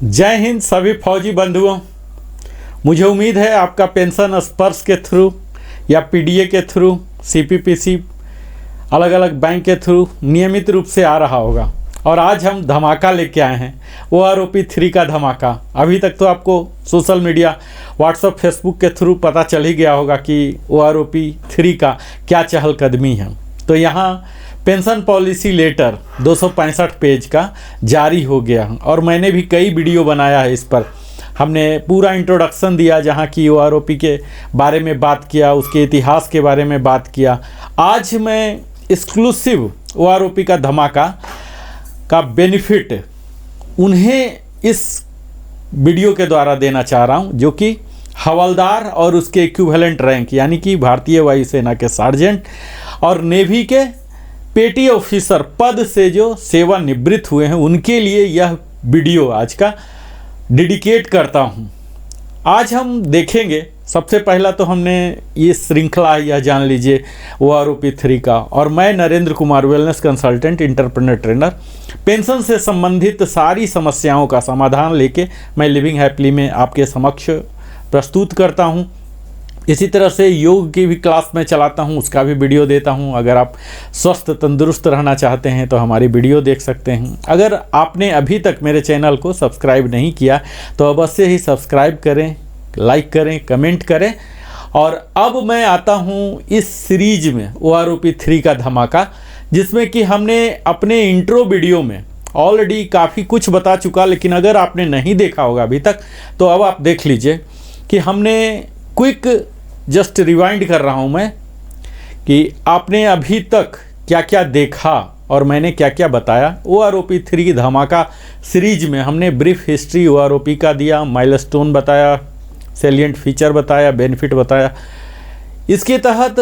जय हिंद सभी फौजी बंधुओं। मुझे उम्मीद है आपका पेंशन स्पर्श के थ्रू या पीडीए के थ्रू, सीपीपीसी, अलग अलग बैंक के थ्रू नियमित रूप से आ रहा होगा। और आज हम धमाका लेके आए हैं, OROP 3 का धमाका। अभी तक तो आपको सोशल मीडिया, व्हाट्सएप, फेसबुक के थ्रू पता चल ही गया होगा कि OROP 3 का क्या चहलकदमी है। तो यहाँ पेंशन पॉलिसी लेटर 265 पेज का जारी हो गया और मैंने भी कई वीडियो बनाया है इस पर। हमने पूरा इंट्रोडक्शन दिया, जहाँ की OROP के बारे में बात किया, उसके इतिहास के बारे में बात किया। आज मैं एक्सक्लूसिव OROP का धमाका का बेनिफिट उन्हें इस वीडियो के द्वारा देना चाह रहा हूं, जो कि हवलदार और उसके इक्विवेलेंट रैंक यानी कि भारतीय वायुसेना के सार्जेंट और नेवी के पेटी ऑफिसर पद से जो सेवानिवृत्त हुए हैं, उनके लिए यह वीडियो आज का डेडिकेट करता हूं। आज हम देखेंगे, सबसे पहला तो हमने ये श्रृंखला यह जान लीजिए OROP 3 का। और मैं Narendra Kumar, wellness consultant, entrepreneur trainer, pension से संबंधित सारी समस्याओं का समाधान लेके मैं लिविंग हैप्पीली में आपके समक्ष प्रस्तुत करता हूं। इसी तरह से योग की भी क्लास में चलाता हूं, उसका भी वीडियो देता हूं। अगर आप स्वस्थ तंदुरुस्त रहना चाहते हैं तो हमारी वीडियो देख सकते हैं। अगर आपने अभी तक मेरे चैनल को सब्सक्राइब नहीं किया तो अवश्य ही सब्सक्राइब करें, लाइक करें, कमेंट करें। और अब मैं आता हूं इस सीरीज में OROP 3 का धमाका, जिसमें कि हमने अपने इंट्रो वीडियो में ऑलरेडी काफ़ी कुछ बता चुका। लेकिन अगर आपने नहीं देखा होगा अभी तक तो अब आप देख लीजिए कि हमने क्विक जस्ट रिवाइंड कर रहा हूं मैं कि आपने अभी तक क्या क्या देखा और मैंने क्या क्या बताया। OROP 3 धमाका सीरीज में हमने ब्रीफ हिस्ट्री OROP का दिया, माइलस्टोन बताया, सैलिएंट फीचर बताया, बेनिफिट बताया। इसके तहत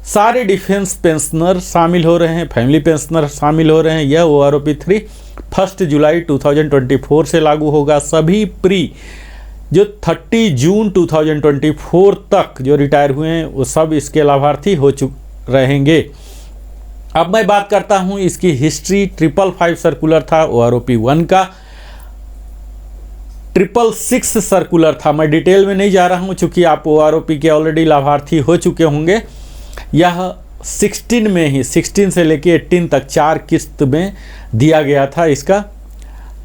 सारे डिफेंस पेंशनर शामिल हो रहे हैं, फैमिली पेंशनर शामिल हो रहे हैं। यह OROP 3 1 जुलाई 2024 से लागू होगा। सभी प्री जो 30 जून 2024 तक जो रिटायर हुए हैं वो सब इसके लाभार्थी हो रहेंगे। अब मैं बात करता हूं इसकी हिस्ट्री। 555 सर्कुलर था OROP 1 का, 666 सर्कुलर था। मैं डिटेल में नहीं जा रहा हूं चूँकि आप OROP के ऑलरेडी लाभार्थी हो चुके होंगे। यह 16 में ही 16 से लेके 18 तक 4 किस्त में दिया गया था इसका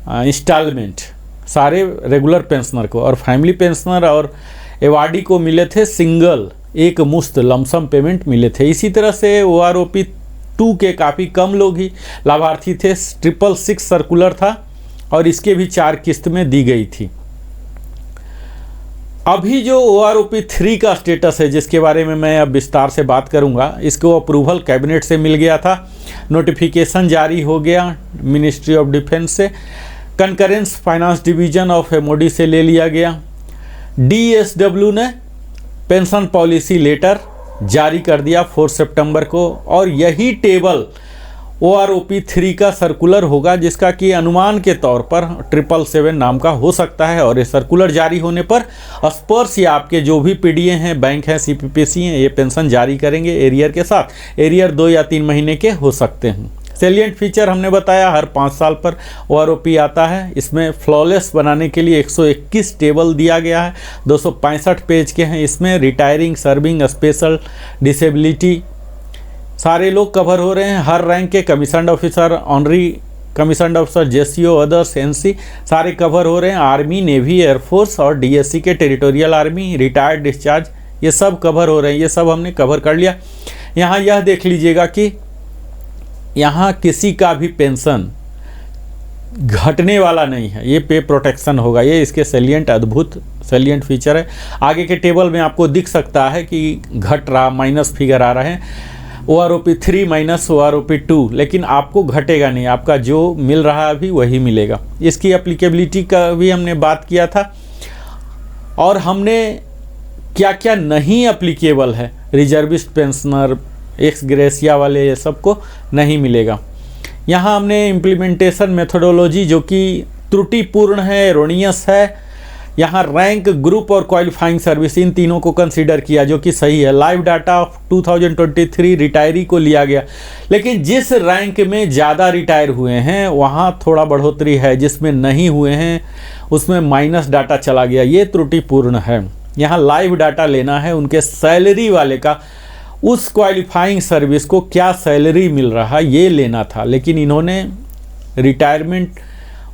इंस्टॉलमेंट सारे रेगुलर पेंशनर को। और फैमिली पेंशनर और एवार्डी को मिले थे सिंगल एक मुश्त लमसम पेमेंट मिले थे। इसी तरह से OROP 2 के काफ़ी कम लोग ही लाभार्थी थे। 666 सर्कुलर था और इसके भी 4 किस्त में दी गई थी। अभी जो OROP 3 का स्टेटस है, जिसके बारे में मैं अब विस्तार से बात करूंगा, इसको अप्रूवल कैबिनेट से मिल गया था, नोटिफिकेशन जारी हो गया मिनिस्ट्री ऑफ डिफेंस से, concurrence finance division of MOD से ले लिया गया। DSW ने पेंशन पॉलिसी लेटर जारी कर दिया 4 सितंबर को। और यही टेबल OROP 3 का सर्कुलर होगा, जिसका कि अनुमान के तौर पर 777 नाम का हो सकता है। और ये सर्कुलर जारी होने पर स्पर्श या आपके जो भी पीडीए हैं, बैंक हैं, CPPC हैं, ये पेंशन जारी करेंगे एरियर के साथ। एरियर 2 या 3 महीने के हो सकते हैं। सैलिएंट फीचर हमने बताया हर 5 साल पर OROP आता है। इसमें फ्लॉलेस बनाने के लिए 121 टेबल दिया गया है, 265 पेज के हैं। इसमें रिटायरिंग, सर्विंग, स्पेशल, डिसेबिलिटी सारे लोग कवर हो रहे हैं। हर रैंक के commissioned officer, honorary commissioned officer, JCO, others, NC सारे कवर हो रहे हैं। आर्मी, नेवी, एयरफोर्स और DSC के टेरिटोरियल आर्मी, रिटायर्ड, डिस्चार्ज, ये सब कवर हो रहे हैं। ये सब हमने कवर कर लिया। यहाँ यह देख लीजिएगा कि यहाँ किसी का भी पेंशन घटने वाला नहीं है, ये पे प्रोटेक्शन होगा। ये इसके सैलिएंट, अद्भुत सैलिएंट फीचर है। आगे के टेबल में आपको दिख सकता है कि घट रहा, माइनस फिगर आ रहा है, OROP 3 माइनस OROP 2, लेकिन आपको घटेगा नहीं, आपका जो मिल रहा है अभी वही मिलेगा। इसकी एप्लीकेबिलिटी का भी हमने बात किया था। और हमने क्या क्या नहीं एप्लीकेबल है, रिजर्विस्ट पेंशनर, एक्स ग्रेसिया वाले, ये सबको नहीं मिलेगा। यहाँ हमने इम्प्लीमेंटेशन मेथोडोलॉजी जो कि त्रुटिपूर्ण है, एरोनियस है, यहाँ रैंक, ग्रुप और क्वालिफाइंग सर्विस इन तीनों को कंसीडर किया, जो कि सही है। लाइव डाटा ऑफ 2023 रिटायरी को लिया गया, लेकिन जिस रैंक में ज़्यादा रिटायर हुए हैं वहाँ थोड़ा बढ़ोतरी है, जिसमें नहीं हुए हैं उसमें माइनस डाटा चला गया, ये त्रुटिपूर्ण है। यहाँ लाइव डाटा लेना है उनके सैलरी वाले का, उस क्वालिफाइंग सर्विस को क्या सैलरी मिल रहा ये लेना था, लेकिन इन्होंने रिटायरमेंट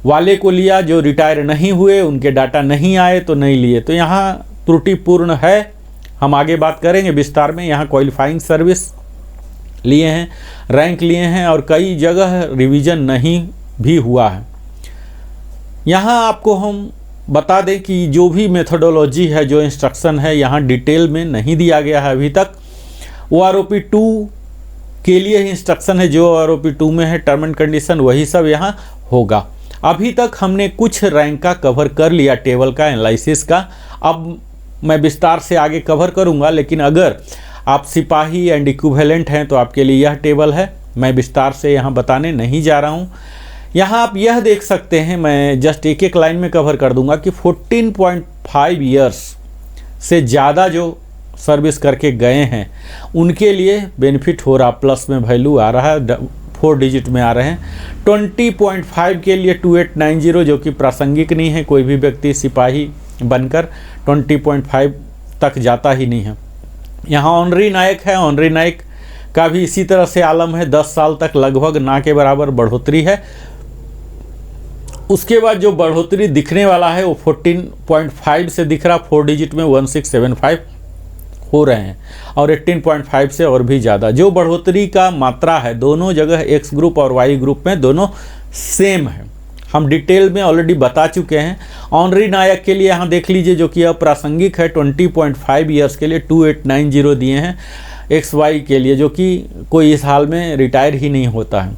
वाले को लिया, जो रिटायर नहीं हुए उनके डाटा नहीं आए तो नहीं लिए, तो यहाँ त्रुटिपूर्ण है। हम आगे बात करेंगे विस्तार में। यहाँ क्वालिफाइंग सर्विस लिए हैं, रैंक लिए हैं और कई जगह रिवीजन नहीं भी हुआ है। यहाँ आपको हम बता दें कि जो भी मेथोडोलॉजी है, जो इंस्ट्रक्शन है, यहाँ डिटेल में नहीं दिया गया है अभी तक। OROP 2 के लिए ही इंस्ट्रक्शन है, जो OROP 2 में है टर्म एंड कंडीशन वही सब यहाँ होगा। अभी तक हमने कुछ रैंक का कवर कर लिया, टेबल का, एनालिसिस का। अब मैं विस्तार से आगे कवर करूँगा, लेकिन अगर आप सिपाही एंड इक्विवेलेंट हैं तो आपके लिए यह टेबल है। मैं विस्तार से यहाँ बताने नहीं जा रहा हूँ। यहाँ आप यह देख सकते हैं, मैं जस्ट एक एक लाइन में कवर कर दूंगा कि 14.5 ईयर्स से ज़्यादा जो सर्विस करके गए हैं उनके लिए बेनिफिट हो रहा, प्लस में वैल्यू आ रहा है, 4 डिजिट में आ रहे हैं। 20.5 के लिए 2890, जो कि प्रासंगिक नहीं है, कोई भी व्यक्ति सिपाही बनकर 20.5 तक जाता ही नहीं है। यहाँ ऑनरी नायक है, ऑनरी नायक का भी इसी तरह से आलम है, 10 साल तक लगभग ना के बराबर बढ़ोतरी है। उसके बाद जो बढ़ोतरी दिखने वाला है वो 14.5 से दिख रहा, 4 डिजिट में 1675 हो रहे हैं, और 18.5 से और भी ज़्यादा। जो बढ़ोतरी का मात्रा है दोनों जगह, एक्स ग्रुप और वाई ग्रुप में दोनों सेम है, हम डिटेल में ऑलरेडी बता चुके हैं। ऑनरी नायक के लिए यहाँ देख लीजिए, जो कि अप्रासंगिक है, 20.5 ईयर्स के लिए 2890 दिए हैं। एक्स वाई के लिए, जो कि कोई इस हाल में रिटायर ही नहीं होता है।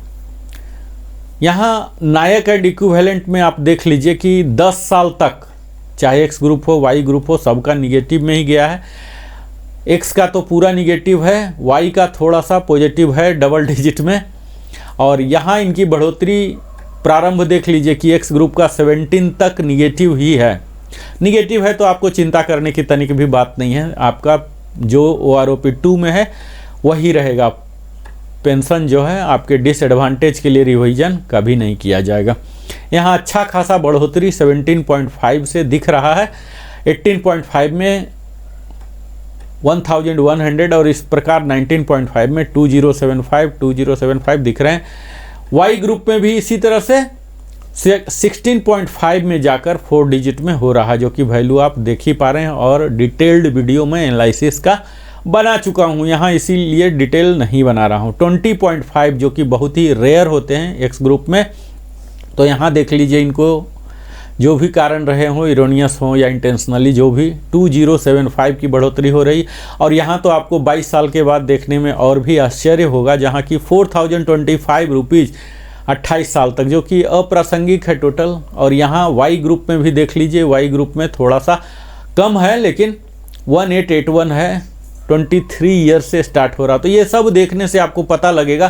यहाँ नायक एंड इक्विवेलेंट में आप देख लीजिए कि 10 साल तक, चाहे एक्स ग्रुप हो वाई ग्रुप हो, सबका निगेटिव में ही गया है। एक्स का तो पूरा निगेटिव है, वाई का थोड़ा सा पॉजिटिव है डबल डिजिट में। और यहाँ इनकी बढ़ोतरी प्रारंभ देख लीजिए कि एक्स ग्रुप का 17 तक निगेटिव ही है। निगेटिव है तो आपको चिंता करने की तनिक भी बात नहीं है, आपका जो OROP 2 में है वही रहेगा। पेंशन जो है आपके डिसएडवांटेज के लिए रिवीजन कभी नहीं किया जाएगा। यहाँ अच्छा खासा बढ़ोतरी 17.5 से दिख रहा है, 18.5 में 1100 और इस प्रकार 19.5 में 2075 दिख रहे हैं। वाई ग्रुप में भी इसी तरह से 16.5 में जाकर 4 डिजिट में हो रहा, जो कि वैल्यू आप देख ही पा रहे हैं, और डिटेल्ड वीडियो में एनालिसिस का बना चुका हूं, यहाँ इसीलिए डिटेल नहीं बना रहा हूं। 20.5 जो कि बहुत ही रेयर होते हैं एक्स ग्रुप में, तो यहाँ देख लीजिए इनको जो भी कारण रहे हों, इरोनियस हो या इंटेंशनली, जो भी 2075 की बढ़ोतरी हो रही। और यहाँ तो आपको 22 साल के बाद देखने में और भी आश्चर्य होगा, जहाँ की 4025 रुपीज़ 28 साल तक, जो कि अप्रासंगिक है टोटल। और यहाँ वाई ग्रुप में भी देख लीजिए, वाई ग्रुप में थोड़ा सा कम है, लेकिन 1881 है, 23 ईयर से स्टार्ट हो रहा। तो ये सब देखने से आपको पता लगेगा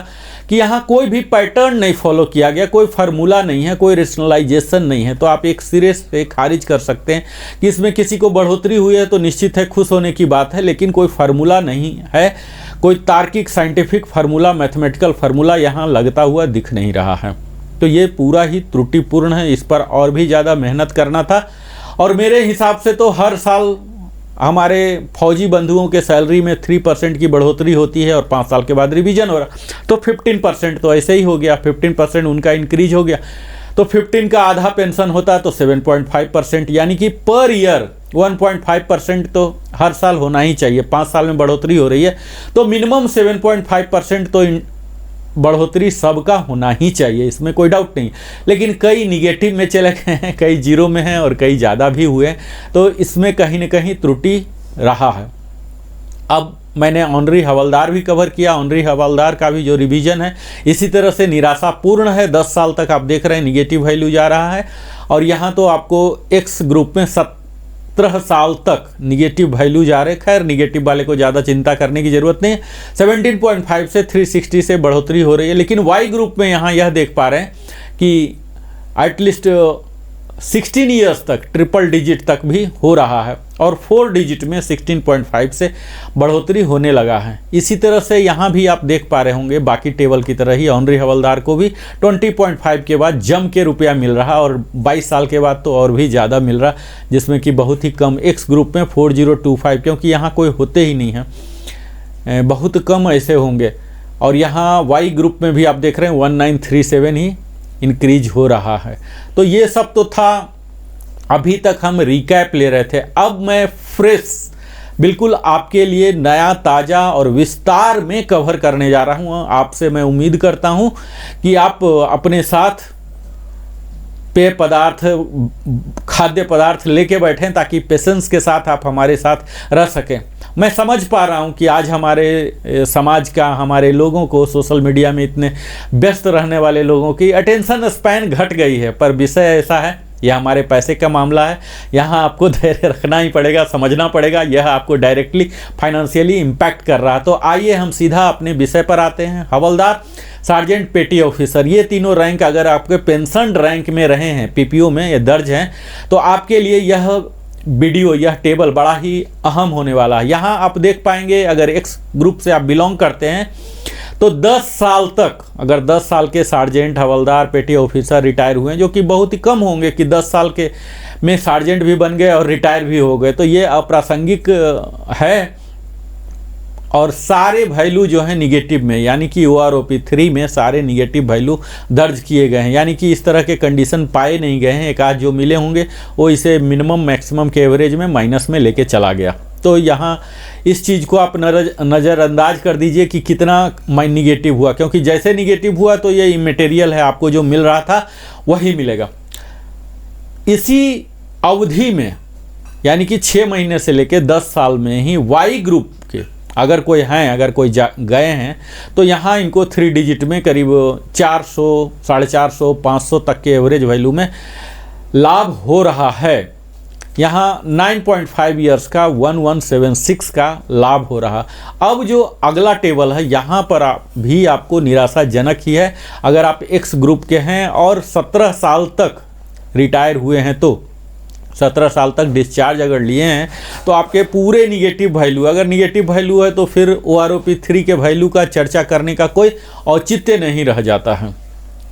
कि यहाँ कोई भी पैटर्न नहीं फॉलो किया गया, कोई फार्मूला नहीं है, कोई रेशनलाइजेशन नहीं है। तो आप एक सिरे से खारिज कर सकते हैं कि इसमें किसी को बढ़ोतरी हुई है तो निश्चित है खुश होने की बात है, लेकिन कोई फार्मूला नहीं है, कोई तार्किक साइंटिफिक फार्मूला, मैथमेटिकल फार्मूला यहाँ लगता हुआ दिख नहीं रहा है। तो ये पूरा ही त्रुटिपूर्ण है, इस पर और भी ज़्यादा मेहनत करना था। और मेरे हिसाब से तो हर साल हमारे फौजी बंधुओं के सैलरी में 3% की बढ़ोतरी होती है और 5 साल के बाद रिवीजन हो रहा, तो 15% तो ऐसे ही हो गया, 15% उनका इंक्रीज हो गया। तो 15 का आधा पेंशन होता है तो 7.5%, यानी कि पर ईयर 1.5% तो हर साल होना ही चाहिए। 5 साल में बढ़ोतरी हो रही है तो मिनिमम 7.5% तो बढ़ोतरी सबका होना ही चाहिए, इसमें कोई डाउट नहीं। लेकिन कई निगेटिव में चले गए हैं, कई जीरो में हैं और कई ज़्यादा भी हुए हैं, तो इसमें कहीं ना कहीं त्रुटि रहा है। अब मैंने ऑनरी हवलदार भी कवर किया, ऑनरी हवलदार का भी जो रिवीजन है इसी तरह से निराशापूर्ण है। 10 साल तक आप देख रहे हैं निगेटिव वैल्यू जा रहा है। और यहाँ तो आपको एक्स ग्रुप में 17 साल तक निगेटिव वैल्यू जा रहे। खैर निगेटिव वाले को ज़्यादा चिंता करने की ज़रूरत नहीं है। 17.5 से 360 से बढ़ोतरी हो रही है। लेकिन वाई ग्रुप में यहाँ यह देख पा रहे हैं कि एटलीस्ट 16 ईयर्स तक ट्रिपल डिजिट तक भी हो रहा है और 4 डिजिट में 16.5 से बढ़ोतरी होने लगा है। इसी तरह से यहाँ भी आप देख पा रहे होंगे बाकी टेबल की तरह ही ऑनरी हवलदार को भी 20.5 के बाद जम के रुपया मिल रहा और 22 साल के बाद तो और भी ज़्यादा मिल रहा, जिसमें कि बहुत ही कम। एक्स ग्रुप में 4025, क्योंकि यहाँ कोई होते ही नहीं है, बहुत कम ऐसे होंगे। और यहाँ वाई ग्रुप में भी आप देख रहे हैं 1937 ही इंक्रीज हो रहा है। तो ये सब तो था, अभी तक हम रिकैप ले रहे थे। अब मैं फ्रेश बिल्कुल आपके लिए नया ताज़ा और विस्तार में कवर करने जा रहा हूँ। आपसे मैं उम्मीद करता हूँ कि आप अपने साथ पेय पदार्थ, खाद्य पदार्थ लेके बैठें ताकि पेशेंस के साथ आप हमारे साथ रह सकें। मैं समझ पा रहा हूँ कि आज हमारे समाज का, हमारे लोगों को, सोशल मीडिया में इतने व्यस्त रहने वाले लोगों की अटेंशन स्पैन घट गई है, पर विषय ऐसा है, यह हमारे पैसे का मामला है। यहाँ आपको धैर्य रखना ही पड़ेगा, समझना पड़ेगा, यह आपको डायरेक्टली फाइनेंशियली इम्पैक्ट कर रहा है। तो आइए हम सीधा अपने विषय पर आते हैं। हवलदार, सार्जेंट, पेटी ऑफिसर, ये तीनों रैंक अगर आपके पेंशन रैंक में रहे हैं, पीपीओ में ये दर्ज हैं, तो आपके लिए यह वीडियो, यह टेबल बड़ा ही अहम होने वाला है। यहाँ आप देख पाएंगे अगर एक्स ग्रुप से आप बिलोंग करते हैं तो 10 साल तक, अगर 10 साल के सार्जेंट, हवलदार, पेटी ऑफिसर रिटायर हुए हैं, जो कि बहुत ही कम होंगे कि 10 साल के में सार्जेंट भी बन गए और रिटायर भी हो गए, तो ये अप्रासंगिक है। और सारे वैल्यू जो है निगेटिव में, यानी कि OROP 3 में सारे निगेटिव वैल्यू दर्ज किए गए हैं, यानी कि इस तरह के कंडीशन पाए नहीं गए हैं। एक आध जो मिले होंगे वो इसे मिनिमम मैक्सिमम के एवरेज में माइनस में लेके चला गया। तो यहाँ इस चीज़ को आप नज़रअंदाज कर दीजिए कि कितना निगेटिव हुआ, क्योंकि जैसे निगेटिव हुआ तो ये इमेटेरियल है, आपको जो मिल रहा था वही मिलेगा। इसी अवधि में, यानी कि 6 महीने से लेकर 10 साल में ही वाई ग्रुप के अगर कोई हैं, अगर कोई गए हैं, तो यहाँ इनको 3 डिजिट में करीब 400, 450, 500 तक के एवरेज वैल्यू में लाभ हो रहा है। यहाँ 9.5 ईयर्स का 1176 का लाभ हो रहा। अब जो अगला टेबल है यहाँ पर भी आपको निराशाजनक ही है। अगर आप एक्स ग्रुप के हैं और 17 साल तक रिटायर हुए हैं, तो 17 साल तक डिस्चार्ज अगर लिए हैं, तो आपके पूरे निगेटिव वैल्यू, अगर निगेटिव वैल्यू है तो फिर OROP 3 के वैल्यू का चर्चा करने का कोई औचित्य नहीं रह जाता है,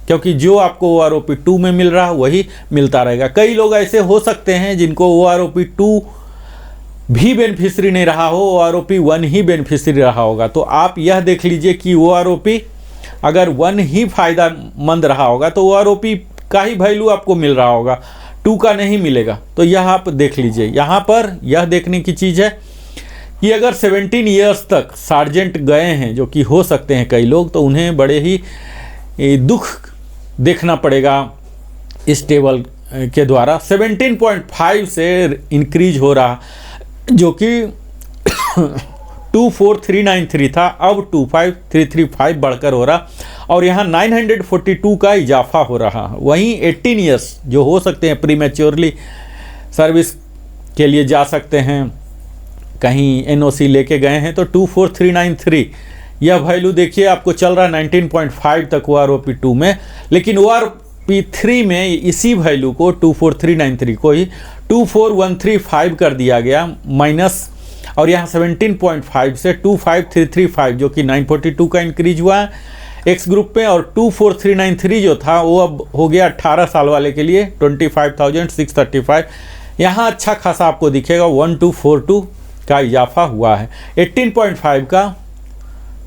क्योंकि जो आपको OROP 2 में मिल रहा है वही मिलता रहेगा। कई लोग ऐसे हो सकते हैं जिनको OROP 2 भी बेनिफिशरी नहीं रहा हो, OROP 1 ही बेनिफिशरी रहा होगा। तो आप यह देख लीजिए कि OROP अगर 1 ही फायदामंद रहा होगा तो OROP का ही वैल्यू आपको मिल रहा होगा, 2 का नहीं मिलेगा। तो यह आप देख लीजिए। यहाँ पर यह देखने की चीज़ है कि अगर 17 ईयर्स तक सार्जेंट गए हैं, जो कि हो सकते हैं कई लोग, तो उन्हें बड़े ही दुख देखना पड़ेगा इस टेबल के द्वारा। 17.5 से इंक्रीज हो रहा, जो कि 24393 था, अब 25335 बढ़कर हो रहा, और यहाँ 942 का इजाफा हो रहा। वहीं 18 ईयर्स जो हो सकते हैं प्रीमेच्योरली सर्विस के लिए जा सकते हैं, कहीं NOC लेके गए हैं, तो 24393 यह वैल्यू देखिए आपको चल रहा 19.5 तक OROP 2 में, लेकिन OROP 3 में इसी वैल्यू को 24393 को ही 24135 कर दिया गया माइनस, और यहाँ 17.5 से 25335 जो कि 942 का इंक्रीज हुआ है एक्स ग्रुप पे, और 24393 जो था वो अब हो गया 18 साल वाले के लिए 25,635। यहाँ अच्छा खासा आपको दिखेगा 1242 का इजाफा हुआ है। 18.5 का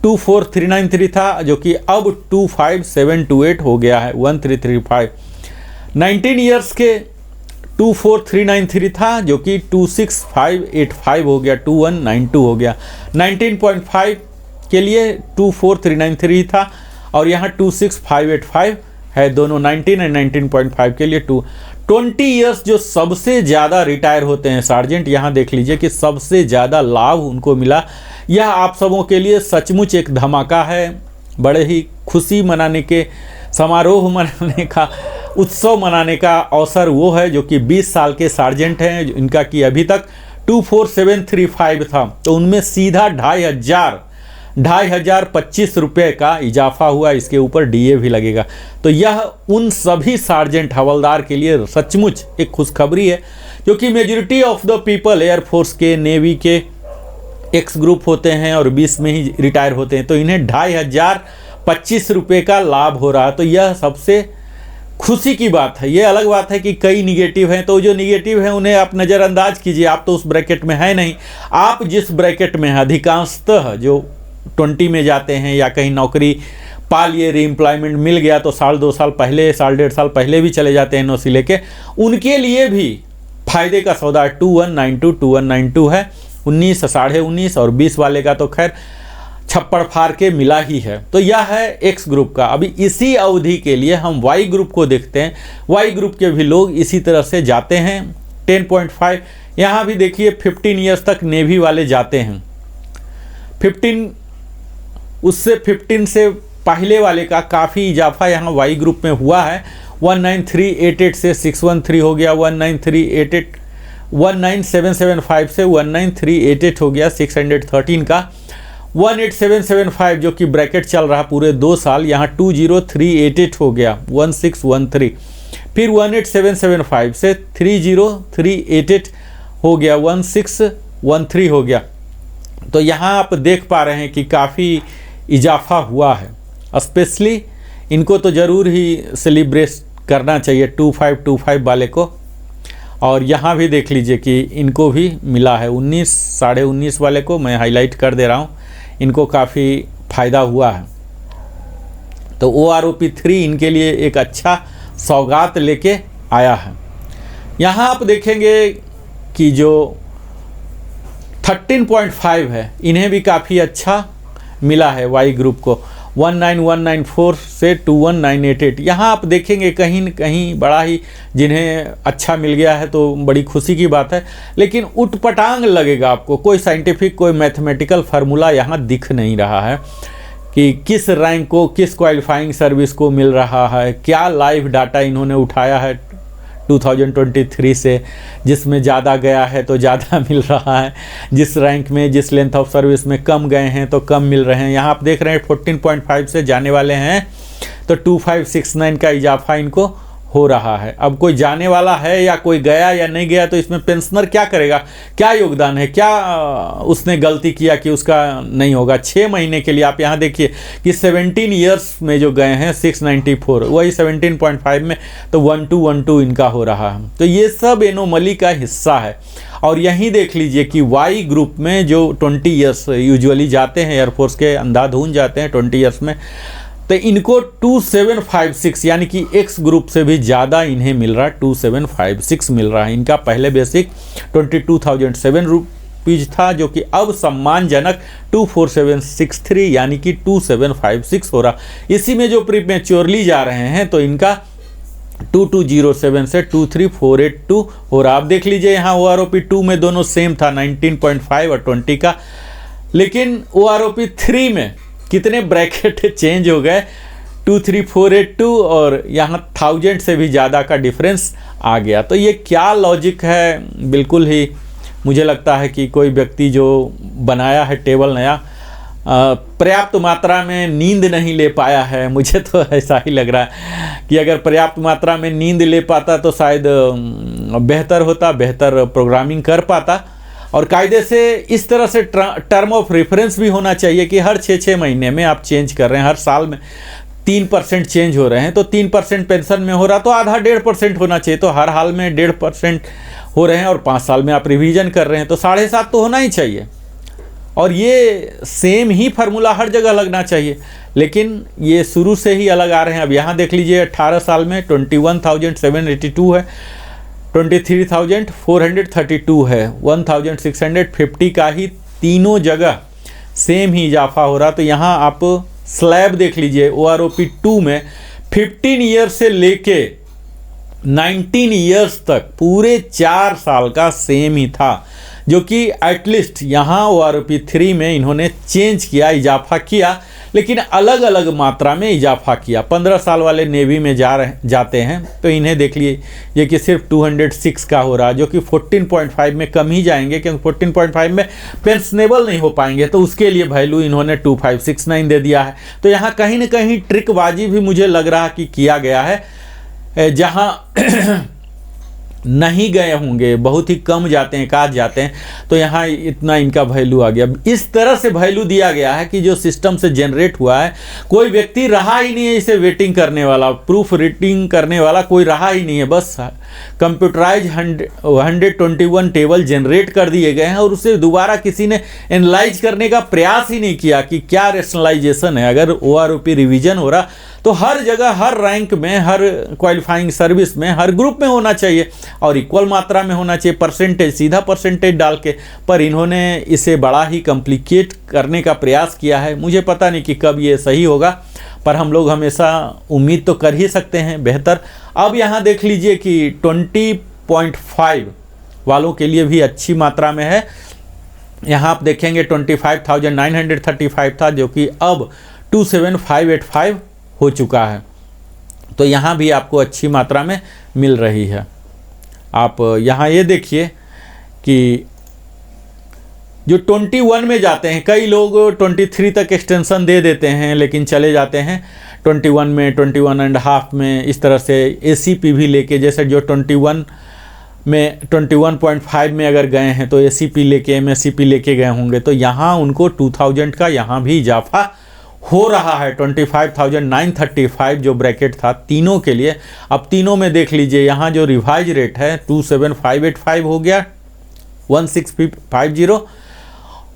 24393 था, जो कि अब 25728 हो गया है 1335। 19 ईयर्स के 24393 था, जो कि 26585 हो गया, 2192 हो गया। 19.5 के लिए 24393 था और यहाँ 26585 है, दोनों 19 और 19.5 के लिए 20 ईयर्स जो सबसे ज़्यादा रिटायर होते हैं सार्जेंट, यहाँ देख लीजिए कि सबसे ज़्यादा लाभ उनको मिला। यह आप सबों के लिए सचमुच एक धमाका है, बड़े ही खुशी मनाने के, समारोह मनाने का, उत्सव मनाने का अवसर वो है जो कि 20 साल के सार्जेंट हैं, इनका कि अभी तक 24735 था, तो उनमें सीधा 2500 ₹2525 का इजाफा हुआ, इसके ऊपर डीए भी लगेगा। तो यह उन सभी सार्जेंट हवलदार के लिए सचमुच एक खुशखबरी है, क्योंकि majority of the people air force के, नेवी के एक्स ग्रुप होते हैं और 20 में ही रिटायर होते हैं, तो इन्हें ₹2525 का लाभ हो रहा है। तो यह सबसे खुशी की बात है। ये अलग बात है कि कई निगेटिव हैं, तो जो निगेटिव हैं उन्हें आप नज़रअंदाज कीजिए, आप तो उस ब्रैकेट में है नहीं। आप जिस ब्रैकेट में हैं, अधिकांशतः जो 20 में जाते हैं या कहीं नौकरी पा लिए, रीएम्प्लॉयमेंट मिल गया तो 2.5 साल पहले, 1.5 साल पहले भी चले जाते हैं एनओसी लेके, उनके लिए भी फायदे का सौदा 2192 है। 19, 19.5 और 20 वाले का तो खैर छप्पड़ फाड़ के मिला ही है। तो यह है एक्स ग्रुप का। अभी इसी अवधि के लिए हम वाई ग्रुप को देखते हैं। वाई ग्रुप के भी लोग इसी तरह से जाते हैं। 10.5 यहाँ भी देखिए 15 ईयर्स तक नेवी वाले जाते हैं। 15 से पहले वाले का काफ़ी इजाफा यहाँ वाई ग्रुप में हुआ है। 19388 से 613 हो गया, 19775 से 19388 हो गया 613 का। 18775 जो कि ब्रैकेट चल रहा पूरे 2 साल, यहाँ 20388 हो गया 1613। फिर 18775 से 30388 हो गया 1613 हो गया। तो यहाँ आप देख पा रहे हैं कि काफ़ी इजाफा हुआ है। स्पेशली इनको तो ज़रूर ही सेलिब्रेट करना चाहिए 2525 वाले को। और यहाँ भी देख लीजिए कि इनको भी मिला है 19, 19.5 वाले को मैं हाईलाइट कर दे रहा हूँ, इनको काफ़ी फ़ायदा हुआ है। तो OROP 3 इनके लिए एक अच्छा सौगात लेके आया है। यहाँ आप देखेंगे कि जो 13.5 है, इन्हें भी काफ़ी अच्छा मिला है वाई ग्रुप को, 19194 से 21988। यहाँ आप देखेंगे कहीं न कहीं बड़ा ही जिन्हें अच्छा मिल गया है तो बड़ी खुशी की बात है, लेकिन उटपटांग लगेगा आपको। कोई साइंटिफिक, कोई मैथमेटिकल फार्मूला यहाँ दिख नहीं रहा है कि किस रैंक को, किस क्वालिफाइंग सर्विस को मिल रहा है। क्या लाइव डाटा इन्होंने उठाया है 2023 से, जिसमें ज़्यादा गया है तो ज़्यादा मिल रहा है, जिस रैंक में, जिस लेंथ ऑफ सर्विस में कम गए हैं तो कम मिल रहे हैं। यहाँ आप देख रहे हैं 14.5 से जाने वाले हैं तो 2569 का इजाफा इनको हो रहा है। अब कोई जाने वाला है या कोई गया या नहीं गया तो इसमें पेंशनर क्या करेगा, क्या योगदान है, क्या उसने गलती किया कि उसका नहीं होगा। 6 महीने के लिए आप यहाँ देखिए कि 17 ईयर्स में जो गए हैं 694, वही 17.5 में तो 1212 इनका हो रहा है। तो ये सब एनोमली का हिस्सा है। और यहीं देख लीजिए कि वाई ग्रुप में जो 20 ईयर्स यूजुअली जाते हैं एयरफोर्स के, अंधाधुन जाते हैं 20 ईयर्स में, तो इनको 2756 यानी कि एक्स ग्रुप से भी ज़्यादा इन्हें मिल रहा है, 2756 मिल रहा है। इनका पहले बेसिक 22,007 रुपीज़ था, जो कि अब सम्मानजनक 24763 यानी कि 2756 हो रहा। इसी में जो प्रीमेच्योरली जा रहे हैं तो इनका 2207 से 23482 हो रहा। आप देख लीजिए यहाँ OROP 2 में दोनों सेम था 19.5 और 20 का, लेकिन OROP 3 में कितने ब्रैकेट चेंज हो गए, 23482 और यहाँ 1000 से भी ज़्यादा का डिफरेंस आ गया। तो ये क्या लॉजिक है, बिल्कुल ही मुझे लगता है कि कोई व्यक्ति जो बनाया है टेबल नया, पर्याप्त मात्रा में नींद नहीं ले पाया है। मुझे तो ऐसा ही लग रहा है कि अगर पर्याप्त मात्रा में नींद ले पाता तो शायद बेहतर होता, बेहतर प्रोग्रामिंग कर पाता। और कायदे से इस तरह से टर्म ऑफ रेफरेंस भी होना चाहिए कि हर 6-6 महीने में आप चेंज कर रहे हैं, हर साल में 3% चेंज हो रहे हैं, तो 3% पेंशन में हो रहा तो आधा 1.5% होना चाहिए। तो हर हाल में 1.5% हो रहे हैं और 5 साल में आप रिवीजन कर रहे हैं तो 7.5 तो होना ही चाहिए। और ये सेम ही फार्मूला हर जगह लगना चाहिए, लेकिन ये शुरू से ही अलग आ रहे हैं। अब यहाँ देख लीजिए 18 साल में 21,782 है, 23,432 है, 1,650 का ही तीनों जगह सेम ही इजाफा हो रहा। तो यहाँ आप स्लैब देख लीजिए OROP 2 में 15 ईयर्स से लेके 19 ईयर्स तक पूरे 4 साल का सेम ही था, जो कि एटलीस्ट यहाँ OROP 3 में इन्होंने चेंज किया, इजाफा किया, लेकिन अलग अलग मात्रा में इजाफा किया। 15 साल वाले नेवी में जाते हैं तो इन्हें देख लिए ये कि सिर्फ 206 का हो रहा, जो कि 14.5 में कम ही जाएंगे, क्योंकि 14.5 में पेंशनेबल नहीं हो पाएंगे, तो उसके लिए वैल्यू इन्होंने 2569 दे दिया है। तो यहाँ कहीं ना कहीं ट्रिकबाजी भी मुझे लग रहा कि किया गया है, जहाँ नहीं गए होंगे, बहुत ही कम जाते हैं, काज जाते हैं, तो यहाँ इतना इनका वैल्यू आ गया। इस तरह से वैल्यू दिया गया है कि जो सिस्टम से जनरेट हुआ है, कोई व्यक्ति रहा ही नहीं है इसे वेटिंग करने वाला, प्रूफ रीडिंग करने वाला कोई रहा ही नहीं है। बस कंप्यूटराइज 121 टेबल जनरेट कर दिए गए हैं और उसे दोबारा किसी ने एनालाइज करने का प्रयास ही नहीं किया कि क्या रेशनलाइजेशन है। अगर OROP रिवीजन हो रहा तो हर जगह, हर रैंक में, हर क्वालिफाइंग सर्विस में, हर ग्रुप में होना चाहिए और इक्वल मात्रा में होना चाहिए, परसेंटेज, सीधा परसेंटेज डाल के। पर इन्होंने इसे बड़ा ही कॉम्प्लिकेट करने का प्रयास किया है। मुझे पता नहीं कि कब ये सही होगा, पर हम लोग हमेशा उम्मीद तो कर ही सकते हैं बेहतर। अब यहाँ देख लीजिए कि 20.5 वालों के लिए भी अच्छी मात्रा में है। यहाँ आप देखेंगे 25,935 था, जो कि अब 27,585 हो चुका है। तो यहाँ भी आपको अच्छी मात्रा में मिल रही है। आप यहाँ ये देखिए कि जो 21 में जाते हैं, कई लोग 23 तक एक्सटेंशन दे देते हैं लेकिन चले जाते हैं 21 में, 21.5 में, इस तरह से ACP भी लेके, जैसे जो 21 में 21.5 में अगर गए हैं तो ACP लेके, MSCP लेके गए होंगे, तो यहाँ उनको 2000 का यहाँ भी इजाफा हो रहा है। 25,935 जो ब्रैकेट था तीनों के लिए, अब तीनों में देख लीजिए यहाँ जो रिवाइज रेट है 27,585 हो गया, 1650,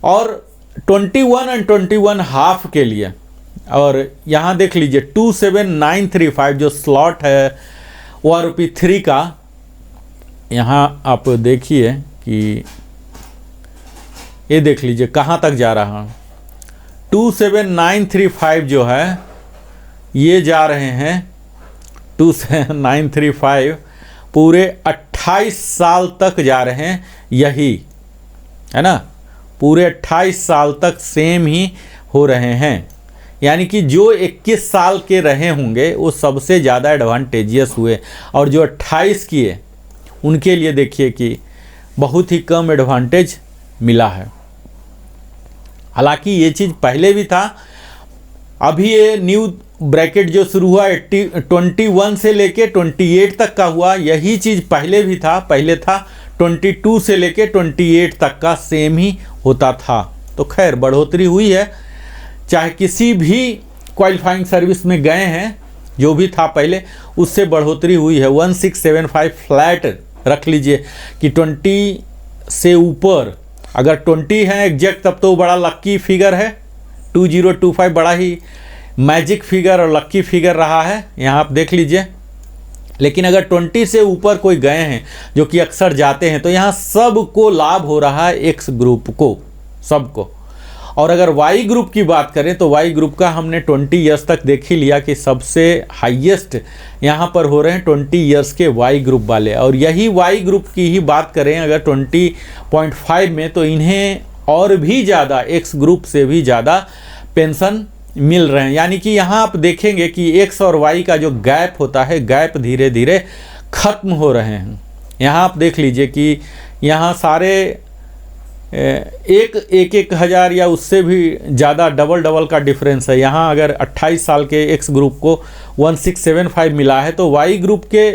और 21 और 21 हाफ के लिए, और यहाँ देख लीजिए 27,935 जो स्लॉट है OROP 3 का। यहाँ आप देखिए कि ये देख लीजिए कहाँ तक जा रहा है। 27,935 जो है ये जा रहे हैं 27,935 पूरे 28 साल तक जा रहे हैं, यही है ना, पूरे 28 साल तक सेम ही हो रहे हैं। यानी कि जो 21 साल के रहे होंगे वो सबसे ज़्यादा एडवांटेजियस हुए, और जो 28 किए उनके लिए देखिए कि बहुत ही कम एडवांटेज मिला है। हालांकि ये चीज़ पहले भी था, अभी ये न्यू ब्रैकेट जो शुरू हुआ 21 से लेके 28 तक का हुआ, यही चीज़ पहले भी था। पहले था 22 से लेके 28 तक का सेम ही होता था। तो खैर बढ़ोतरी हुई है, चाहे किसी भी क्वालिफाइंग सर्विस में गए हैं, जो भी था पहले उससे बढ़ोतरी हुई है। 1675 फ्लैट रख लीजिए कि 20 से ऊपर अगर 20 है एग्जैक्ट, तब तो बड़ा लक्की फिगर है। 2025 बड़ा ही मैजिक फिगर और लक्की फिगर रहा है, यहाँ आप देख लीजिए। लेकिन अगर 20 से ऊपर कोई गए हैं, जो कि अक्सर जाते हैं, तो यहाँ सबको लाभ हो रहा है, एक्स ग्रुप को, सबको। और अगर वाई ग्रुप की बात करें तो वाई ग्रुप का हमने 20 ईयर्स तक देख ही लिया कि सबसे हाईएस्ट यहाँ पर हो रहे हैं 20 ईयर्स के वाई ग्रुप वाले। और यही वाई ग्रुप की ही बात करें अगर 20.5 में, तो इन्हें और भी ज़्यादा, एक्स ग्रुप से भी ज़्यादा पेंशन मिल रहे हैं। यानी कि यहाँ आप देखेंगे कि एक्स और वाई का जो गैप होता है, गैप धीरे धीरे ख़त्म हो रहे हैं। यहाँ आप देख लीजिए कि यहाँ सारे एक हज़ार या उससे भी ज़्यादा डबल का डिफरेंस है। यहाँ अगर 28 साल के एक्स ग्रुप को 1675 मिला है, तो वाई ग्रुप के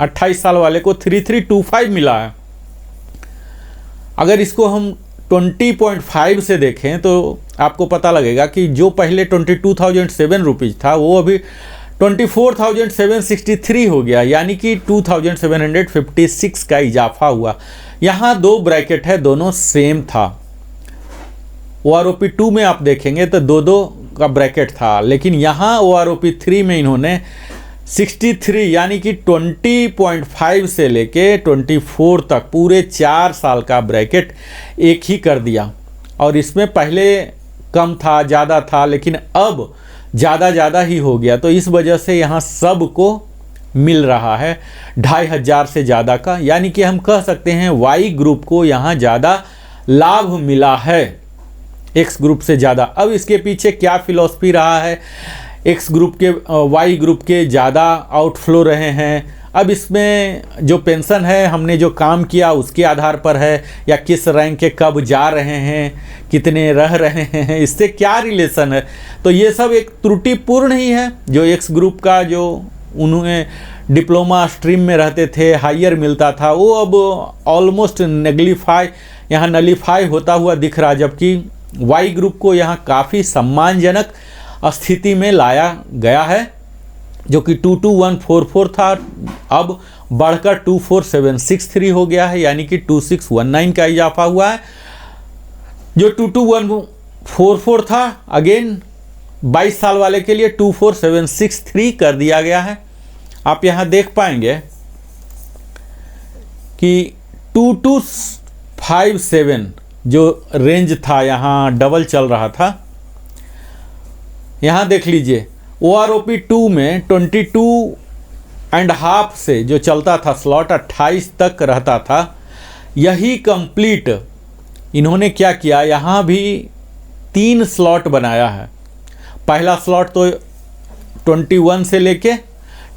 28 साल वाले को 3325 मिला है। अगर इसको हम 20.5 से देखें तो आपको पता लगेगा कि जो पहले 22,007 रुपीज़ था, वो अभी 24,763 हो गया, यानी कि 2,756 का इजाफा हुआ। यहाँ दो ब्रैकेट है, दोनों सेम था। OROP 2 में आप देखेंगे तो दो का ब्रैकेट था, लेकिन यहाँ OROP 3 में इन्होंने 63 यानी कि 20.5 से लेके 24 तक पूरे 4 साल का ब्रैकेट एक ही कर दिया। और इसमें पहले कम था, ज़्यादा था, लेकिन अब ज़्यादा ही हो गया। तो इस वजह से यहाँ सबको मिल रहा है 2500 से ज़्यादा का, यानी कि हम कह सकते हैं वाई ग्रुप को यहाँ ज़्यादा लाभ मिला है। एक्स ग्रुप से ज़्यादा। अब इसके पीछे क्या फिलॉसफी रहा है, एक्स ग्रुप के वाई ग्रुप के ज़्यादा आउटफ्लो रहे हैं। अब इसमें जो पेंशन है हमने जो काम किया उसके आधार पर है, या किस रैंक के कब जा रहे हैं, कितने रह रहे हैं, इससे क्या रिलेशन है। तो ये सब एक त्रुटिपूर्ण ही है। जो एक्स ग्रुप का जो उन्हें डिप्लोमा स्ट्रीम में रहते थे हायर मिलता था, वो अब ऑलमोस्ट यहाँ नलीफाई होता हुआ दिख रहा, जबकि वाई ग्रुप को यहाँ काफ़ी सम्मानजनक स्थिति में लाया गया है, जो कि 22144 था, अब बढ़कर 24763 हो गया है, यानी कि 2619 का इजाफा हुआ है। जो 22144 था अगेन 22 साल वाले के लिए 24763 कर दिया गया है। आप यहाँ देख पाएंगे कि 2257 जो रेंज था यहाँ डबल चल रहा था। यहाँ देख लीजिए OROP 2 में 22.5 से जो चलता था स्लॉट 28 तक रहता था। यही कंप्लीट इन्होंने क्या किया, यहाँ भी 3 स्लॉट बनाया है। पहला स्लॉट तो 21 से लेके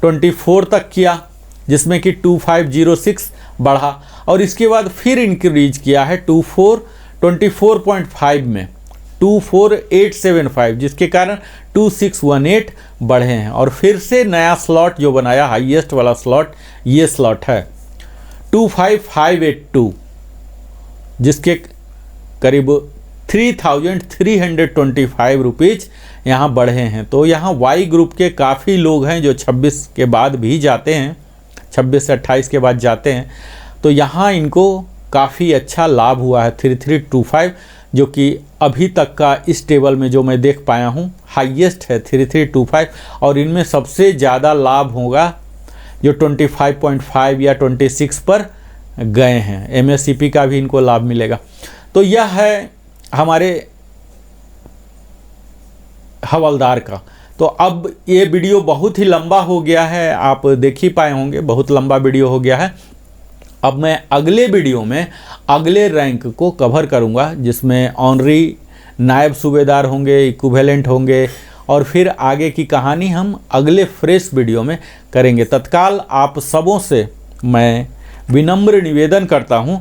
24 तक किया, जिसमें कि 2506 बढ़ा, और इसके बाद फिर इंक्रीज किया है 24.5 में 24875, जिसके कारण 2618 बढ़े हैं। और फिर से नया स्लॉट जो बनाया, हाईएस्ट वाला स्लॉट ये स्लॉट है 25582, जिसके करीब 3325 रुपीज़ यहाँ बढ़े हैं। तो यहाँ वाई ग्रुप के काफ़ी लोग हैं जो 26 के बाद भी जाते हैं, 26 से 28 के बाद जाते हैं, तो यहाँ इनको काफ़ी अच्छा लाभ हुआ है 3325, जो कि अभी तक का इस टेबल में जो मैं देख पाया हूँ हाईएस्ट है 3325। और इनमें सबसे ज़्यादा लाभ होगा जो 25.5 या 26 पर गए हैं, MSCP का भी इनको लाभ मिलेगा। तो यह है हमारे हवलदार का। तो अब ये वीडियो बहुत ही लंबा हो गया है, आप देख ही पाए होंगे, बहुत लंबा वीडियो हो गया है। अब मैं अगले वीडियो में अगले रैंक को कवर करूंगा, जिसमें ऑनरी नायब सूबेदार होंगे, इक्विवेलेंट होंगे, और फिर आगे की कहानी हम अगले फ्रेश वीडियो में करेंगे। तत्काल आप सबों से मैं विनम्र निवेदन करता हूं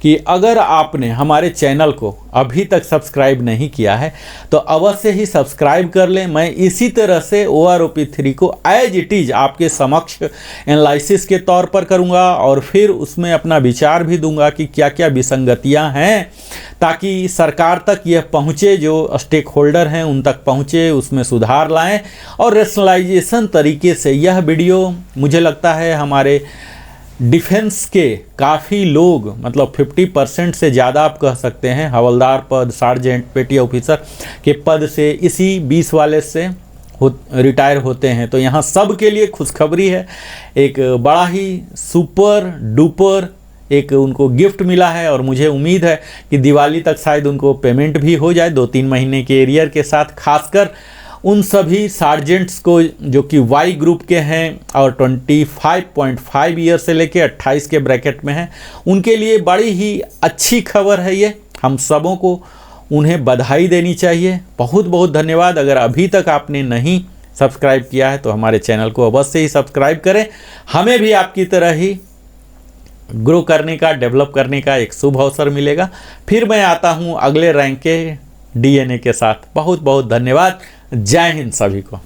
कि अगर आपने हमारे चैनल को अभी तक सब्सक्राइब नहीं किया है तो अवश्य ही सब्सक्राइब कर लें। मैं इसी तरह से OROP 3 को एज इट इज़ आपके समक्ष एनालिसिस के तौर पर करूंगा, और फिर उसमें अपना विचार भी दूंगा कि क्या क्या विसंगतियां हैं, ताकि सरकार तक यह पहुंचे, जो स्टेक होल्डर हैं उन तक पहुंचे, उसमें सुधार लाएं और रेशनलाइजेशन तरीके से। यह वीडियो मुझे लगता है हमारे डिफेंस के काफ़ी लोग, मतलब 50% से ज़्यादा आप कह सकते हैं, हवलदार पद, सार्जेंट, पेटी ऑफिसर के पद से इसी 20 वाले से रिटायर होते हैं। तो यहाँ सब के लिए खुशखबरी है, एक बड़ा ही सुपर डुपर एक उनको गिफ्ट मिला है, और मुझे उम्मीद है कि दिवाली तक शायद उनको पेमेंट भी हो जाए 2-3 महीने के एरियर के साथ। खासकर उन सभी सार्जेंट्स को जो कि वाई ग्रुप के हैं और 25.5 ईयर से लेके 28 के ब्रैकेट में हैं, उनके लिए बड़ी ही अच्छी खबर है ये। हम सबों को उन्हें बधाई देनी चाहिए। बहुत बहुत धन्यवाद। अगर अभी तक आपने नहीं सब्सक्राइब किया है तो हमारे चैनल को अवश्य ही सब्सक्राइब करें। हमें भी आपकी तरह ही ग्रो करने का, डेवलप करने का एक शुभ अवसर मिलेगा। फिर मैं आता हूँ अगले रैंक के DNA के साथ। बहुत बहुत धन्यवाद। जय हिंद सभी को।